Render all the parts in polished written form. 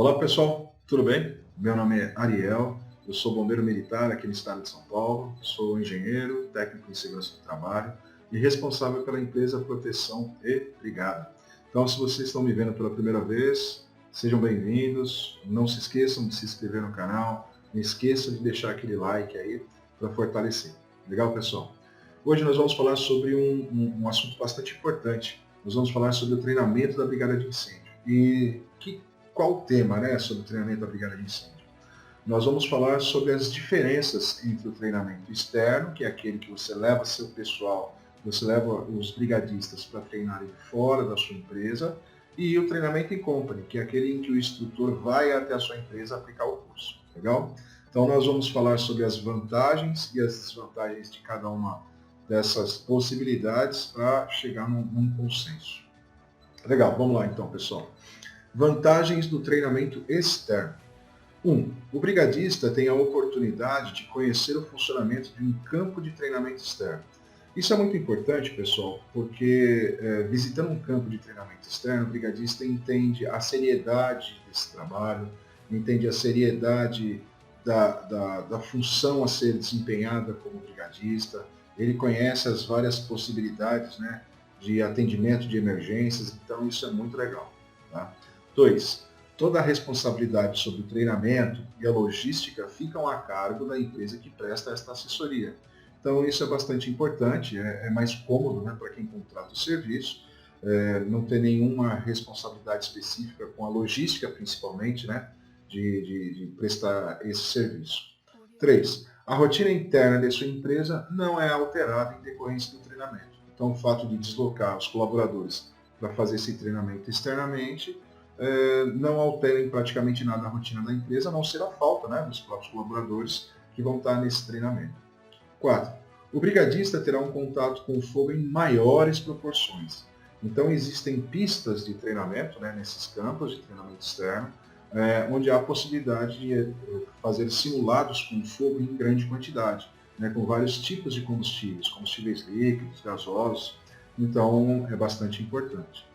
Olá pessoal, tudo bem? Meu nome é Ariel, eu sou bombeiro militar aqui no estado de São Paulo, sou engenheiro, técnico em segurança do trabalho e responsável pela empresa Proteção e Brigada. Então, se vocês estão me vendo pela primeira vez, sejam bem-vindos, não se esqueçam de se inscrever no canal, não esqueçam de deixar aquele like aí para fortalecer. Legal, pessoal? Hoje nós vamos falar sobre um assunto bastante importante. Nós vamos falar sobre o treinamento da Brigada de Incêndio. Qual o tema, né, sobre o treinamento da Brigada de Incêndio? Nós vamos falar sobre as diferenças entre o treinamento externo, que é aquele que você leva seu pessoal, você leva os brigadistas para treinarem fora da sua empresa, e o treinamento em company, que é aquele em que o instrutor vai até a sua empresa aplicar o curso. Legal? Então nós vamos falar sobre as vantagens e as desvantagens de cada uma dessas possibilidades para chegar num consenso. Legal, vamos lá então, pessoal. Vantagens do treinamento externo. 1. O brigadista tem a oportunidade de conhecer o funcionamento de um campo de treinamento externo. Isso é muito importante, pessoal, porque visitando um campo de treinamento externo, o brigadista entende a seriedade desse trabalho, entende a seriedade da função a ser desempenhada como brigadista, ele conhece as várias possibilidades, né, de atendimento de emergências, então isso é muito legal. Tá? 2. Toda a responsabilidade sobre o treinamento e a logística ficam a cargo da empresa que presta esta assessoria. Então isso é bastante importante, é mais cômodo, né, para quem contrata o serviço, não ter nenhuma responsabilidade específica com a logística, principalmente, né, de prestar esse serviço. 3. A rotina interna de sua empresa não é alterada em decorrência do treinamento. Então o fato de deslocar os colaboradores para fazer esse treinamento externamente não altera em praticamente nada a rotina da empresa, a não ser a falta, né, dos próprios colaboradores que vão estar nesse treinamento. 4. O brigadista terá um contato com o fogo em maiores proporções. Então existem pistas de treinamento, né, nesses campos de treinamento externo, onde há a possibilidade de fazer simulados com fogo em grande quantidade, né, com vários tipos de combustíveis líquidos, gasosos. Então é bastante importante.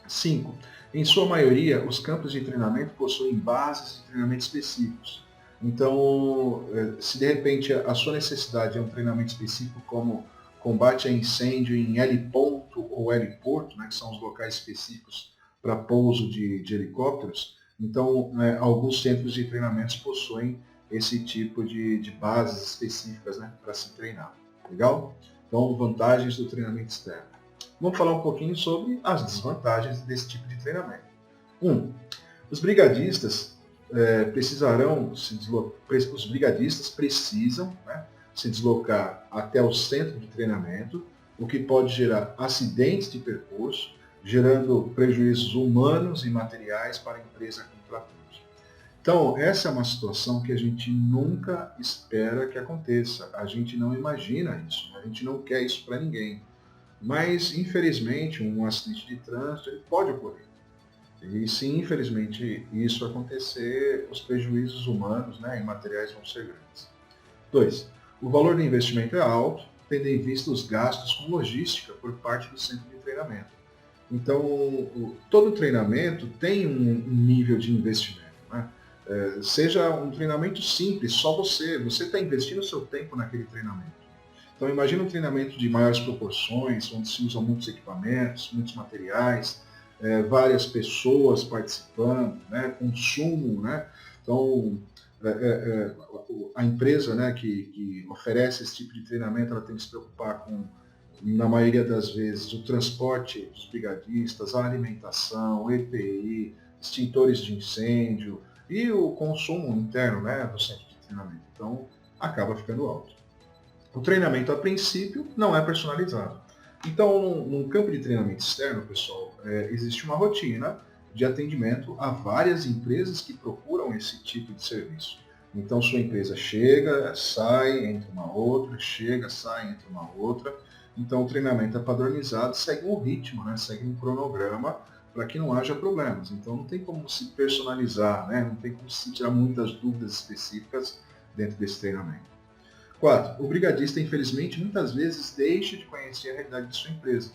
5. Em sua maioria, os campos de treinamento possuem bases de treinamento específicos. Então, se de repente a sua necessidade é um treinamento específico como combate a incêndio em heliponto ou heliporto, né, que são os locais específicos para pouso de helicópteros, então alguns centros de treinamentos possuem esse tipo de bases específicas, né, para se treinar. Legal? Então, vantagens do treinamento externo. Vamos falar um pouquinho sobre as desvantagens desse tipo de treinamento. 1. Os brigadistas os brigadistas precisam, né, se deslocar até o centro de treinamento, o que pode gerar acidentes de percurso, gerando prejuízos humanos e materiais para a empresa contratante. Então, essa é uma situação que a gente nunca espera que aconteça. A gente não imagina isso, a gente não quer isso para ninguém. Mas, infelizmente, um acidente de trânsito ele pode ocorrer. E se, infelizmente, isso acontecer, os prejuízos humanos, né, e materiais vão ser grandes. 2. O valor do investimento é alto, tendo em vista os gastos com logística por parte do centro de treinamento. Então, todo treinamento tem um nível de investimento. Né? Seja um treinamento simples, só você está investindo o seu tempo naquele treinamento. Então imagina um treinamento de maiores proporções, onde se usam muitos equipamentos, muitos materiais, várias pessoas participando, né, consumo, né? Então a empresa, né, que oferece esse tipo de treinamento, ela tem que se preocupar com, na maioria das vezes, o transporte dos brigadistas, a alimentação, EPI, extintores de incêndio e o consumo interno, né, do centro de treinamento. Então acaba ficando alto. O treinamento, a princípio, não é personalizado. Então, num campo de treinamento externo, pessoal, existe uma rotina de atendimento a várias empresas que procuram esse tipo de serviço. Então, sua empresa chega, sai, entra uma outra, chega, sai, entra uma outra. Então, o treinamento é padronizado, segue um ritmo, né? Segue um cronograma para que não haja problemas. Então, não tem como se personalizar, né? Não tem como se tirar muitas dúvidas específicas dentro desse treinamento. 4. O brigadista, infelizmente, muitas vezes deixa de conhecer a realidade de sua empresa.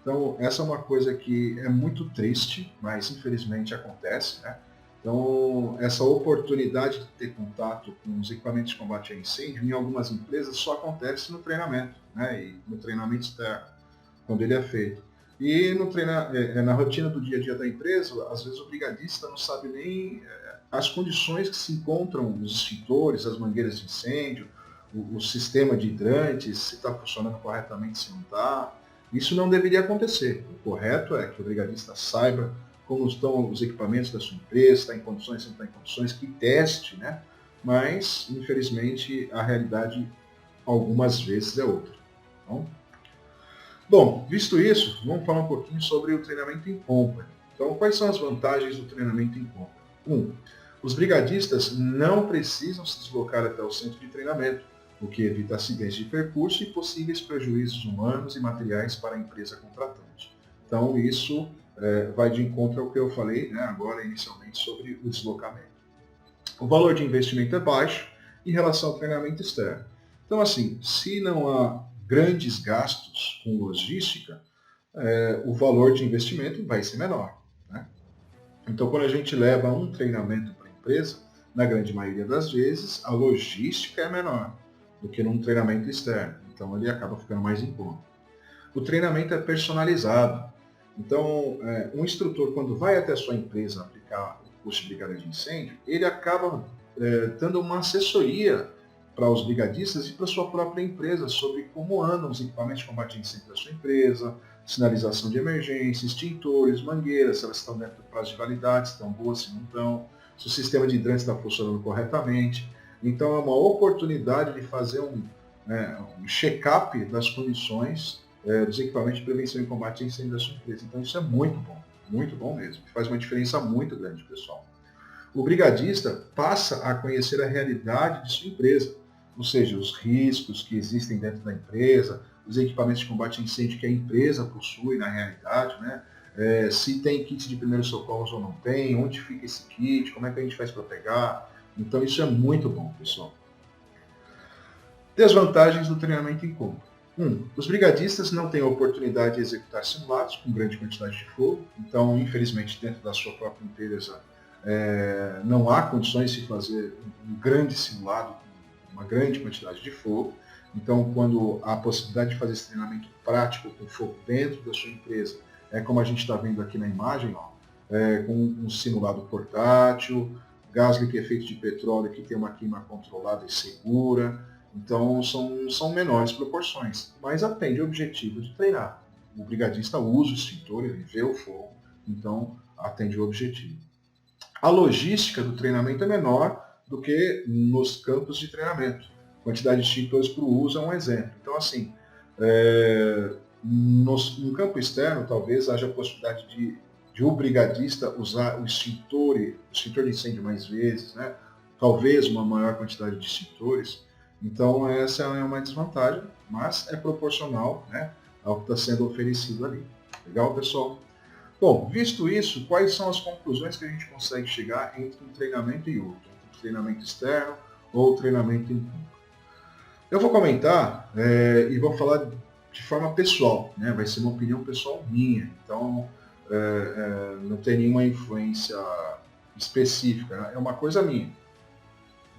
Então, essa é uma coisa que é muito triste, mas infelizmente acontece, né? Então, essa oportunidade de ter contato com os equipamentos de combate a incêndio, em algumas empresas, só acontece no treinamento, né? E no treinamento externo, quando ele é feito. E na rotina do dia a dia da empresa, às vezes o brigadista não sabe nem as condições que se encontram os extintores, as mangueiras de incêndio, o sistema de hidrantes, se está funcionando corretamente, se não está. Isso não deveria acontecer. O correto é que o brigadista saiba como estão os equipamentos da sua empresa, está em condições, se não está em condições, que teste, né? Mas, infelizmente, a realidade algumas vezes é outra. Então, bom, visto isso, vamos falar um pouquinho sobre o treinamento em company. Então, quais são as vantagens do treinamento em company? Os brigadistas não precisam se deslocar até o centro de treinamento, o que evita acidentes de percurso e possíveis prejuízos humanos e materiais para a empresa contratante. Então, isso vai de encontro ao que eu falei, né, agora inicialmente sobre o deslocamento. O valor de investimento é baixo em relação ao treinamento externo. Então, assim, se não há grandes gastos com logística, o valor de investimento vai ser menor, né? Então, quando a gente leva um treinamento para a empresa, na grande maioria das vezes, a logística é menor do que num treinamento externo. Então, ele acaba ficando mais em conta. O treinamento é personalizado. Então, um instrutor, quando vai até a sua empresa aplicar o curso de brigada de incêndio, ele acaba dando uma assessoria para os brigadistas e para a sua própria empresa sobre como andam os equipamentos de combate a incêndio da sua empresa, sinalização de emergência, extintores, mangueiras, se elas estão dentro do prazo de validade, se estão boas, se não estão, se o sistema de hidrante está funcionando corretamente. Então, é uma oportunidade de fazer um check-up das condições dos equipamentos de prevenção e combate a incêndio da sua empresa. Então, isso é muito bom mesmo. Faz uma diferença muito grande, pessoal. O brigadista passa a conhecer a realidade de sua empresa, ou seja, os riscos que existem dentro da empresa, os equipamentos de combate a incêndio que a empresa possui na realidade, né? Se tem kit de primeiros socorros ou não tem, onde fica esse kit, como é que a gente faz para pegar. Então isso é muito bom, pessoal. Desvantagens do treinamento em campo. Os brigadistas não têm a oportunidade de executar simulados com grande quantidade de fogo, então, infelizmente, dentro da sua própria empresa, não há condições de fazer um grande simulado com uma grande quantidade de fogo. Então, quando há a possibilidade de fazer esse treinamento prático com fogo dentro da sua empresa, como a gente está vendo aqui na imagem, ó, com um simulado portátil, gás liquefeito de petróleo que tem uma queima controlada e segura. Então, são menores proporções, mas atende o objetivo de treinar. O brigadista usa o extintor, ele vê o fogo, então atende o objetivo. A logística do treinamento é menor do que nos campos de treinamento. A quantidade de extintores para o uso é um exemplo. Então, assim, no campo externo, talvez haja a possibilidade de o brigadista usar o extintor de incêndio mais vezes, né? Talvez uma maior quantidade de extintores. Então, essa é uma desvantagem, mas é proporcional, né, ao que está sendo oferecido ali. Legal, pessoal? Bom, visto isso, quais são as conclusões que a gente consegue chegar entre um treinamento e outro? Entre um treinamento externo ou treinamento em campo? Eu vou comentar e vou falar de forma pessoal, né? Vai ser uma opinião pessoal minha, então não tem nenhuma influência específica, é uma coisa minha,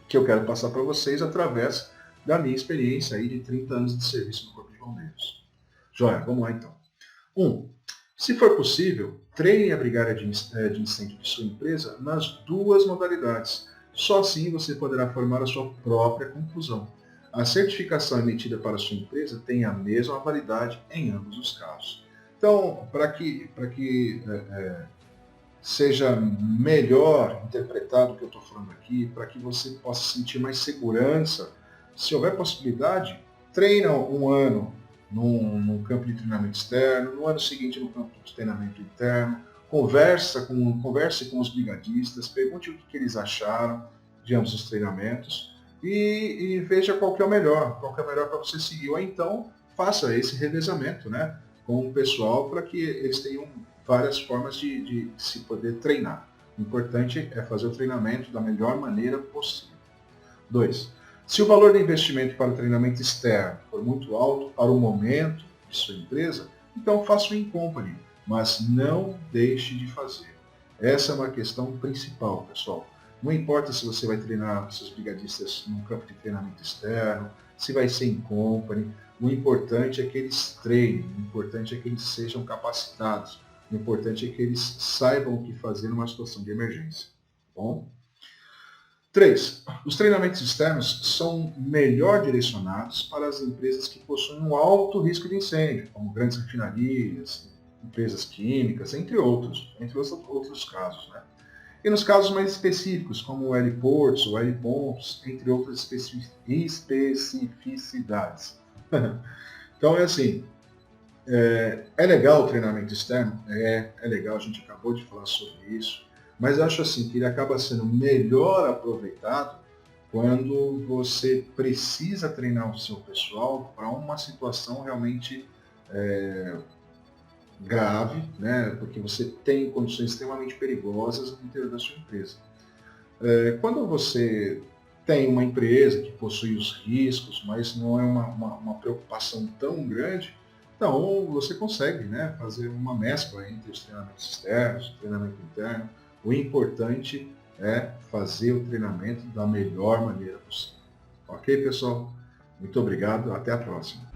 que eu quero passar para vocês através da minha experiência aí de 30 anos de serviço no Corpo de Bombeiros. Joia, vamos lá então. Se for possível, treine a brigada de incêndio de sua empresa nas duas modalidades. Só assim você poderá formar a sua própria conclusão. A certificação emitida para a sua empresa tem a mesma validade em ambos os casos. Então, para que seja melhor interpretado o que eu estou falando aqui, para que você possa sentir mais segurança, se houver possibilidade, treina um ano num campo de treinamento externo, no ano seguinte no campo de treinamento interno, converse com os brigadistas, pergunte o que eles acharam de ambos os treinamentos e veja qual que é o melhor para você seguir. Ou então, faça esse revezamento, né, com o pessoal para que eles tenham várias formas de se poder treinar. O importante é fazer o treinamento da melhor maneira possível. 2. Se o valor do investimento para o treinamento externo for muito alto para o momento de sua empresa, então faça o in company, mas não deixe de fazer. Essa é uma questão principal, pessoal. Não importa se você vai treinar seus brigadistas num campo de treinamento externo, se vai ser em company, o importante é que eles treinem, o importante é que eles sejam capacitados, o importante é que eles saibam o que fazer numa situação de emergência. Bom? 3. Os treinamentos externos são melhor direcionados para as empresas que possuem um alto risco de incêndio, como grandes refinarias, empresas químicas, entre outros casos. Né? E nos casos mais específicos, como heliportos ou helipontos, entre outras especificidades. Então é assim, é legal o treinamento externo? É legal, a gente acabou de falar sobre isso, mas acho assim que ele acaba sendo melhor aproveitado quando você precisa treinar o seu pessoal para uma situação realmente grave, né? Porque você tem condições extremamente perigosas no interior da sua empresa. Quando você tem uma empresa que possui os riscos, mas não é uma preocupação tão grande, então você consegue, né, fazer uma mescla entre os treinamentos externos, o treinamento interno. O importante é fazer o treinamento da melhor maneira possível. Ok, pessoal? Muito obrigado, até a próxima.